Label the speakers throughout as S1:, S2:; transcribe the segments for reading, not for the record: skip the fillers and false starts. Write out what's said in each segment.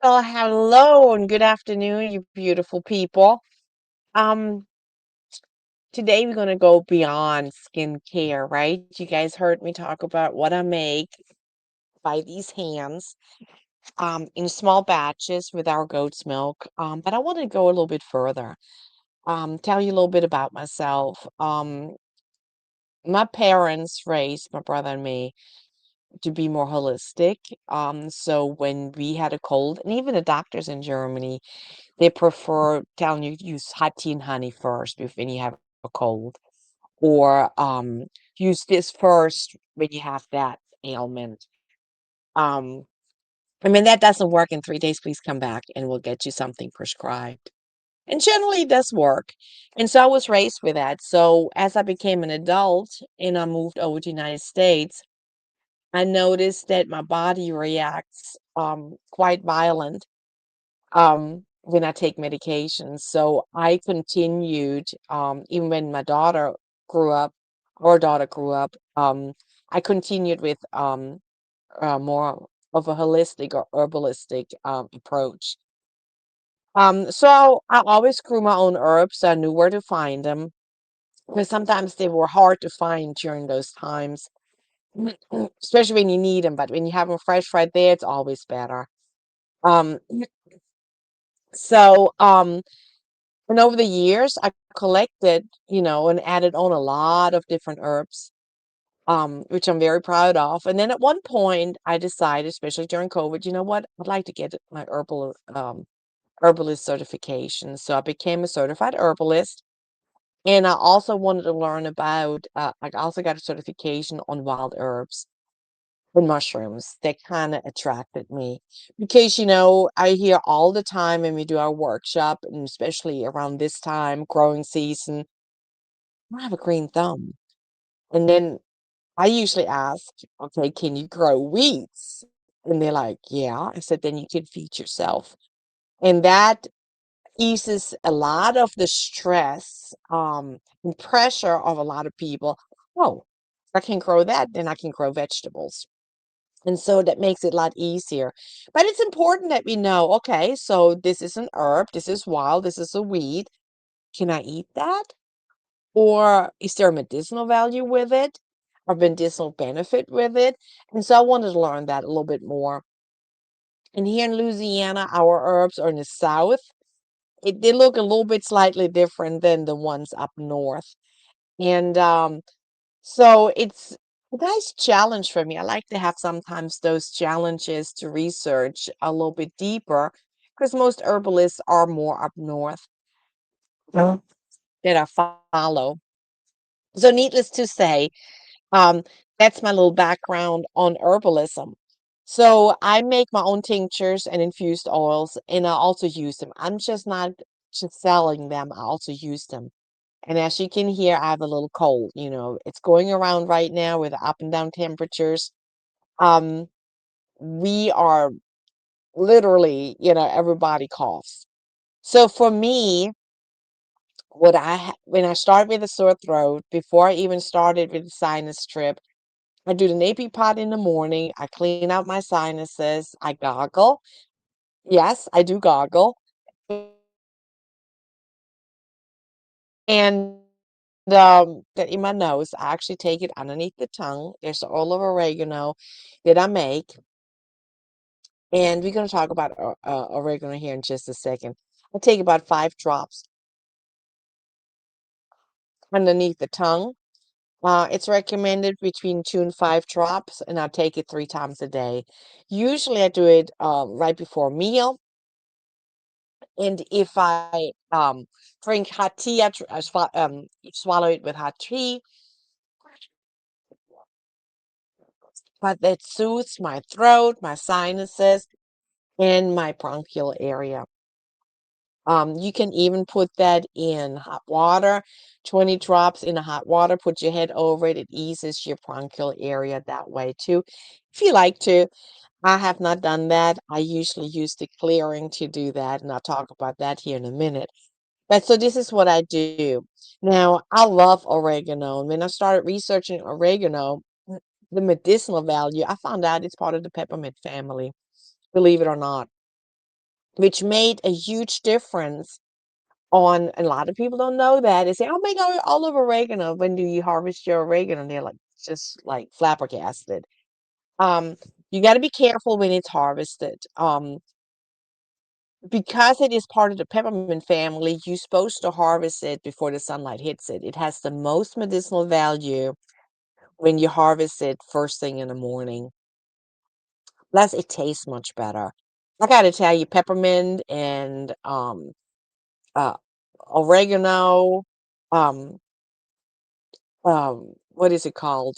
S1: Well, hello and good afternoon, you beautiful people. Um, Today we're gonna go beyond skincare, right? You guys heard me talk about what I make by these hands, in small batches with our goat's milk. But I want to go a little bit further. Tell you a little bit about myself. My parents raised my brother and me to be more holistic. So when we had a cold, and even the doctors in Germany, they prefer telling you to use hot tea and honey first when you have a cold, or use this first when you have that ailment. Um, I mean, that doesn't work in 3 days. Please come back and we'll get you something prescribed. And generally, it does work. And so I was raised with that. So as I became an adult and I moved over to the United States, I noticed that my body reacts quite violent when I take medications. So I continued, even when my daughter grew up, our daughter grew up, I continued with more of a holistic or herbalistic approach. So I always grew my own herbs. So I knew where to find them because sometimes they were hard to find during those times, especially when you need them. But when you have them fresh right there, it's always better. Um, so, and over the years, I collected, and added on a lot of different herbs, which I'm very proud of. And then at one point, I decided, especially during COVID, you know what? I'd like to get my herbalist certification. So I became a certified herbalist. And I also wanted to learn about, I also got a certification on wild herbs and mushrooms. That kind of attracted me because, I hear all the time when we do our workshop, and especially around this time, growing season, I have a green thumb. And then I usually ask, okay, can you grow weeds? And they're like, yeah. I said, then you can feed yourself. And that eases a lot of the stress and pressure of a lot of people. Oh, if I can grow that, then I can grow vegetables. And so that makes it a lot easier. But it's important that we know, okay, so this is an herb, this is wild, this is a weed. Can I eat that? Or is there a medicinal value with it? Or medicinal benefit with it? And so I wanted to learn that a little bit more. And here in Louisiana, our herbs are in the south. They look a little bit slightly different than the ones up north. And so it's a nice challenge for me. I like to have sometimes those challenges to research a little bit deeper because most herbalists are more up north that I follow. So, needless to say, um, that's my little background on herbalism. So, I make my own tinctures and infused oils, and I also use them. I'm just not just selling them, I also use them. And as you can hear, I have a little cold. It's going around right now with up and down temperatures. Um, we are literally, everybody coughs. So for me, when I start with a sore throat, before I even started with the sinus trip, I do the neti pot in the morning. I clean out my sinuses. I goggle. Yes, I do goggle. And that in my nose, I actually take it underneath the tongue. There's the oil of oregano that I make. And we're going to talk about oregano here in just a second. I take about 5 drops underneath the tongue. It's recommended between 2 and 5 drops, and I take it 3 times a day. Usually, I do it right before a meal, and if I drink hot tea, I swallow it with hot tea. But that soothes my throat, my sinuses, and my bronchial area. You can even put that in hot water, 20 drops in the hot water, put your head over it. It eases your bronchial area that way too. If you like to, I have not done that. I usually use the clearing to do that, and I'll talk about that here in a minute. But so this is what I do. Now, I love oregano. And when I started researching oregano, the medicinal value, I found out it's part of the peppermint family, believe it or not. which made a huge difference on a lot of people don't know that. They say, "Oh my God, all of oregano. When do you harvest your oregano?" And they're like, just like flabbergasted. Um, you got to be careful when it's harvested. Because it is part of the peppermint family, you're supposed to harvest it before the sunlight hits it. It has the most medicinal value when you harvest it first thing in the morning. Plus, it tastes much better. I gotta tell you, peppermint and uh, oregano, um, what is it called?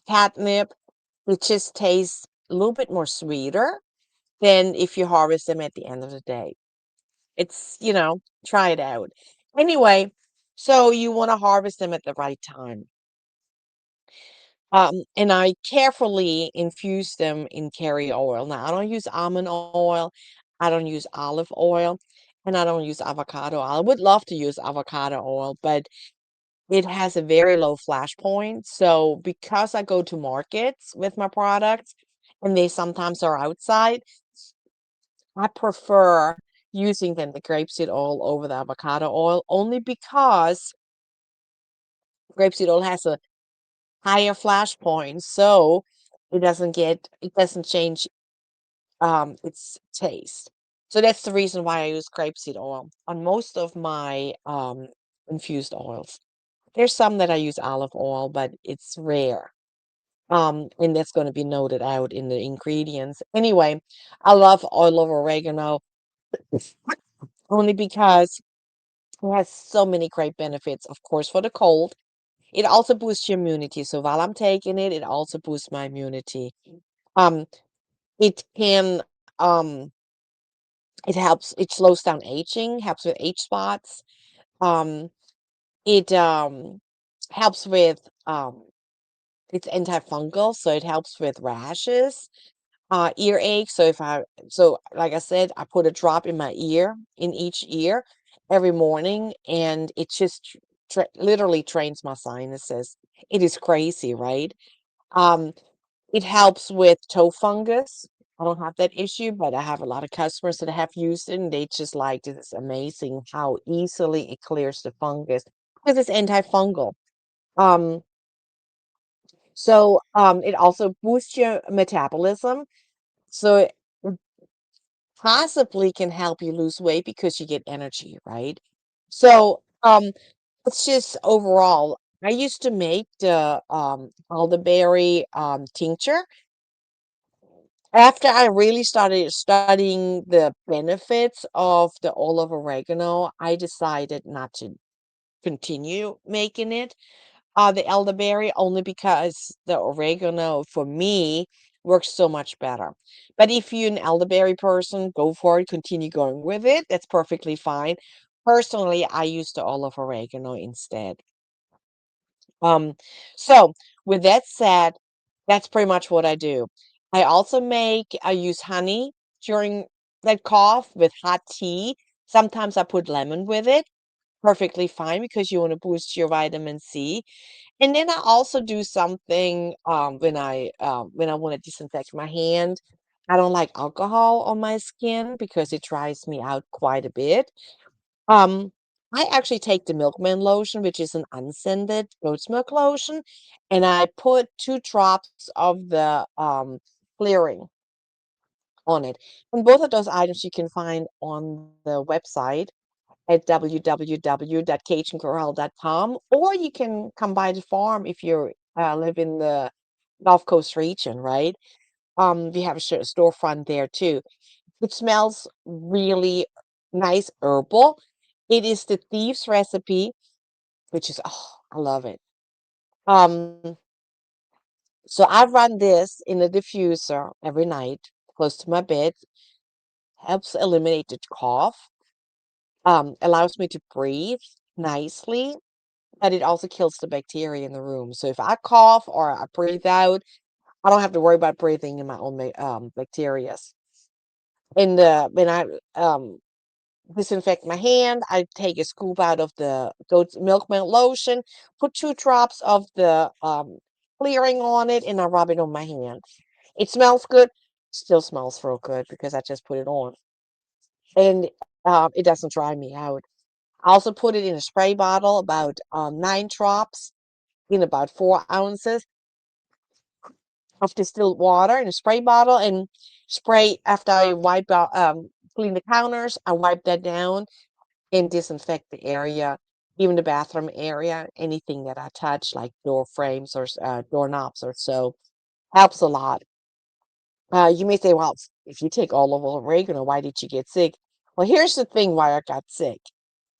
S1: Catnip. It just tastes a little bit more sweeter than if you harvest them at the end of the day. Try it out. Anyway, so you want to harvest them at the right time. And I carefully infuse them in carrier oil. Now, I don't use almond oil, I don't use olive oil, and I don't use avocado oil. I would love to use avocado oil, but it has a very low flash point. So because I go to markets with my products and they sometimes are outside, I prefer using then the grapeseed oil over the avocado oil only because grapeseed oil has a higher flash point, so it doesn't change its taste. So that's the reason why I use grapeseed oil on most of my infused oils. There's some that I use olive oil, but it's rare. And that's going to be noted out in the ingredients. Anyway, I love oil of oregano only because it has so many great benefits, of course, for the cold. It also boosts your immunity. So while I'm taking it, it also boosts my immunity. Um, it can um it slows down aging, helps with age spots. Um, it helps with it's antifungal, so it helps with rashes, earache. So like I said, I put a drop in my ear, in each ear every morning, and it just literally trains my sinuses. It is crazy, right? Um, it helps with toe fungus. I don't have that issue, but I have a lot of customers that have used it, and they just like it's amazing how easily it clears the fungus because it's antifungal. Um, it also boosts your metabolism. So it possibly can help you lose weight because you get energy, right? So, it's just overall, I used to make the elderberry tincture. After I really started studying the benefits of the olive oregano, I decided not to continue making it. The elderberry only because the oregano for me works so much better. But if you're an elderberry person, go for it, continue going with it. That's perfectly fine. Personally, I use the olive oregano instead. Um, so with that said, that's pretty much what I do. I use honey during that cough with hot tea. Sometimes I put lemon with it. Perfectly fine because you want to boost your vitamin C. And then I also do something when I want to disinfect my hand. I don't like alcohol on my skin because it dries me out quite a bit. Um, I actually take the Milkman lotion, which is an unscented goat's milk lotion, and I put 2 drops of the clearing on it. And both of those items you can find on the website at www.cajuncorral.com, or you can come by the farm if you live in the Gulf Coast region, right? We have a storefront there too. It smells really nice herbal. It is the thief's recipe, which is, oh, I love it. Um, so I run this in a diffuser every night, close to my bed, helps eliminate the cough, allows me to breathe nicely, but it also kills the bacteria in the room. So if I cough or I breathe out, I don't have to worry about breathing in my own bacterias. And when I disinfect my hand, I take a scoop out of the goat's milk lotion, put 2 drops of the clearing on it, and I rub it on my hand. It smells good. Still smells real good because I just put it on. and it doesn't dry me out. I also put it in a spray bottle, about 9 drops in about 4 ounces of distilled water in a spray bottle, and spray after I wipe out, clean the counters. I wipe that down and disinfect the area, even the bathroom area, anything that I touch, like door frames or doorknobs or so, helps a lot. You may say, well, if you take all of oregano, why did you get sick? Well, here's the thing why I got sick.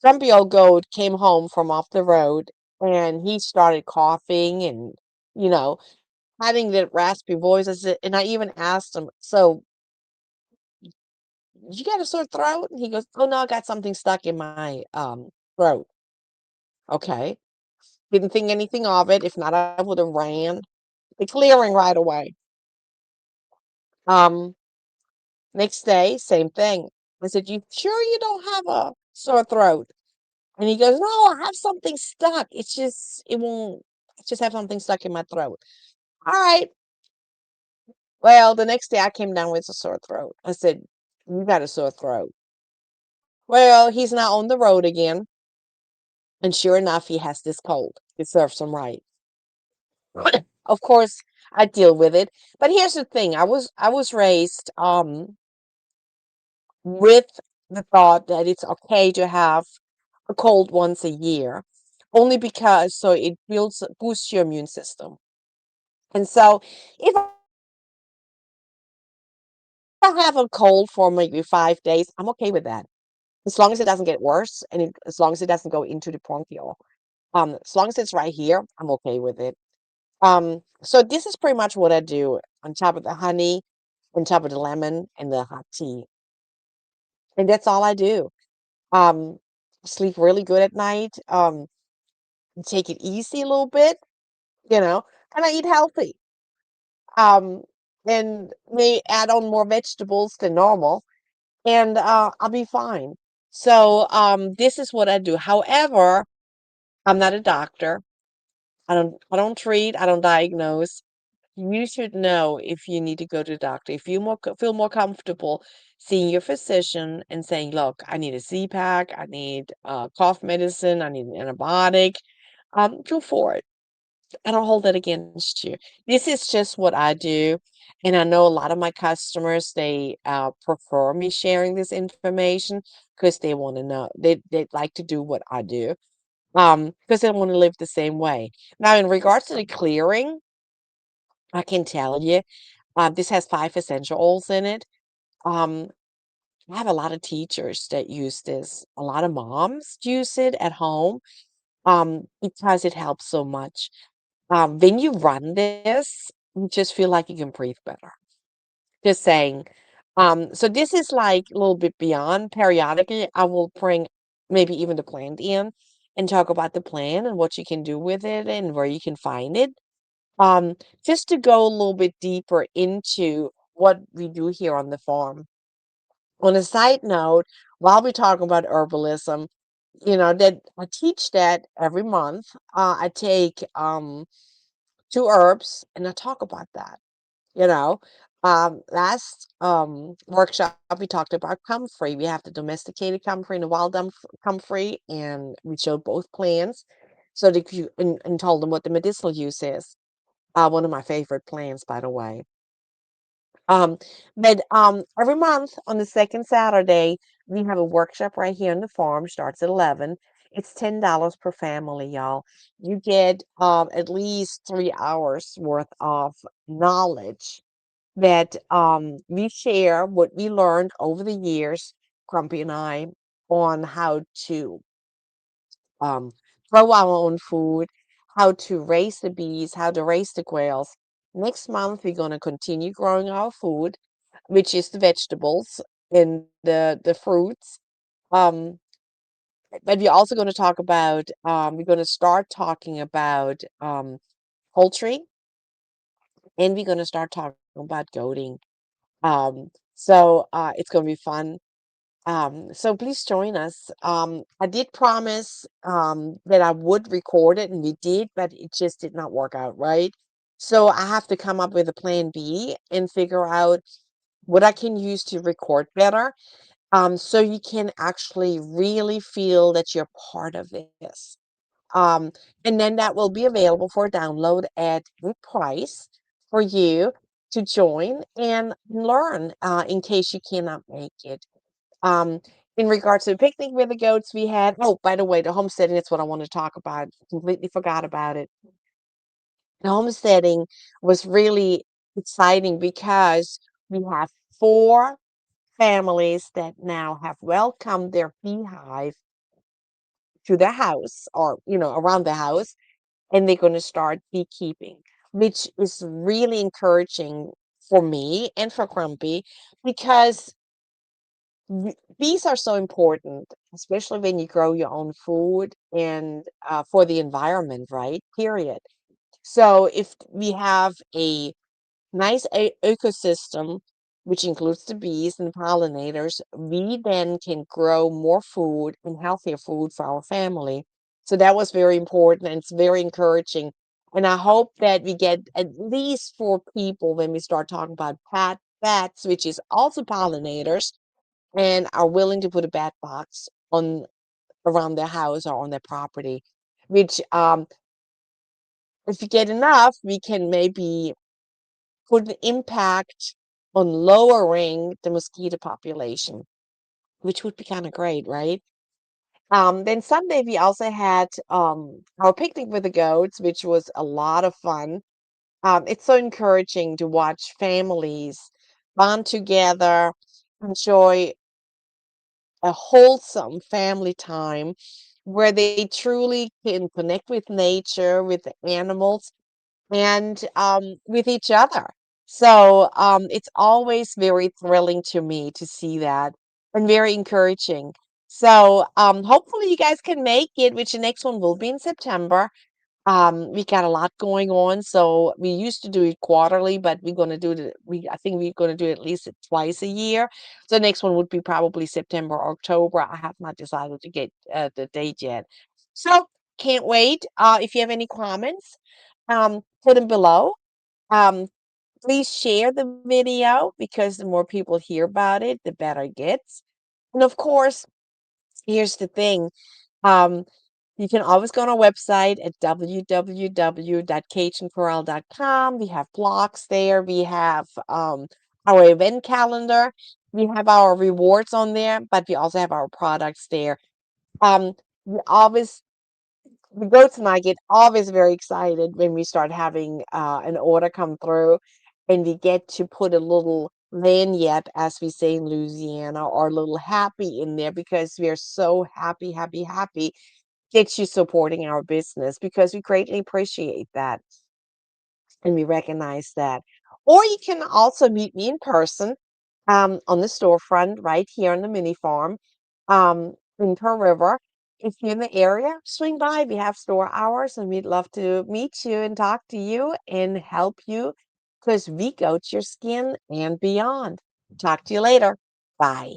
S1: Grumpy old goat came home from off the road and he started coughing and, you know, having that raspy voice. And I even asked him, so you got a sore throat? And he goes, oh no, I got something stuck in my throat. Okay. Didn't think anything of it. If not, I would have ran the clearing right away. Um, Next day, same thing. I said, you sure you don't have a sore throat? And he goes, no, I have something stuck. It won't, I just have something stuck in my throat. All right. Well, the next day I came down with a sore throat. I said, you got a sore throat. Well, he's now on the road again. And sure enough, he has this cold. It serves him right. Of course, I deal with it. But here's the thing. I was raised with the thought that it's okay to have a cold once a year, only because so it builds boosts your immune system. And so if I have a cold for maybe 5 days, I'm okay with that. As long as it doesn't get worse and as long as it doesn't go into the bronchial. As long as it's right here, I'm okay with it. So this is pretty much what I do on top of the honey, on top of the lemon and the hot tea. And that's all I do. Um, Sleep really good at night. Take it easy a little bit, you know, and I eat healthy. Um, and may add on more vegetables than normal, and I'll be fine. So this is what I do. However, I'm not a doctor. I don't treat, I don't diagnose. You should know if you need to go to the doctor. If you feel more comfortable seeing your physician and saying, look, I need a Z-Pack, I need cough medicine, I need an antibiotic, go for it. I don't hold that against you. This is just what I do. And I know a lot of my customers, they prefer me sharing this information because they want to know, they like to do what I do, because they want to live the same way. Now, in regards to the clearing, I can tell you, this has 5 essential oils in it. Um, I have a lot of teachers that use this. A lot of moms use it at home, because it helps so much. When you run this, you just feel like you can breathe better. Just saying. So this is like a little bit beyond. Periodically, I will bring maybe even the plant in and talk about the plant and what you can do with it and where you can find it. Um, just to go a little bit deeper into what we do here on the farm. On a side note, while we're talking about herbalism, that I teach that every month. I take 2 herbs and I talk about that. You know, last workshop we talked about comfrey. We have the domesticated comfrey and the wild comfrey, and we showed both plants. So that you and told them what the medicinal use is. One of my favorite plants, by the way. Um, but every month on the second Saturday, we have a workshop right here on the farm. Starts at 11. It's $10 per family, y'all. You get at least 3 hours worth of knowledge that we share what we learned over the years, Grumpy and I, on how to um, grow our own food, how to raise the bees, how to raise the quails. Next month, we're going to continue growing our food, which is the vegetables and the fruits. Um, but we're also going to talk about, we're going to start talking about poultry, and we're going to start talking about goating. So it's going to be fun. So please join us. I did promise that I would record it, and we did, but it just did not work out right. So I have to come up with a plan B and figure out what I can use to record better. so you can actually really feel that you're part of this. Um, and then that will be available for download at a price for you to join and learn in case you cannot make it. Um, in regards to the picnic with the goats we had, oh, by the way, the homesteading, that's what I want to talk about. Completely forgot about it. The homesteading was really exciting because we have four families that now have welcomed their beehive to the house or, around the house, and they're going to start beekeeping, which is really encouraging for me and for Grumpy because bees are so important, especially when you grow your own food and for the environment, right? Period. So if we have a nice ecosystem, which includes the bees and pollinators, we then can grow more food and healthier food for our family. So that was very important and it's very encouraging. And I hope that we get at least four people when we start talking about bats, which is also pollinators, and are willing to put a bat box on around their house or on their property, which if you get enough, we can maybe put an impact on lowering the mosquito population, which would be kind of great, right? Then Sunday we also had our picnic with the goats, which was a lot of fun. It's so encouraging to watch families bond together, enjoy a wholesome family time where they truly can connect with nature, with the animals, and with each other. So it's always very thrilling to me to see that and very encouraging. So hopefully you guys can make it, which the next one will be in September. We got a lot going on, so we used to do it quarterly, but we're gonna do it. I think we're gonna do it at least twice a year. So the next one would be probably September or October. I have not decided to get the date yet. So can't wait. If you have any comments, put them below. Um, please share the video because the more people hear about it, the better it gets. And of course, here's the thing. Um, you can always go on our website at www.cajuncorral.com. We have blogs there. We have our event calendar. We have our rewards on there, but we also have our products there. Um, we always the goats and I get always very excited when we start having an order come through and we get to put a little lanyard, as we say in Louisiana, or a little happy in there because we are so happy, happy, happy get you supporting our business because we greatly appreciate that and we recognize that. Or you can also meet me in person on the storefront right here on the mini farm in Pearl River. If you're in the area, swing by. We have store hours and we'd love to meet you and talk to you and help you because we coat your skin and beyond. Talk to you later. Bye.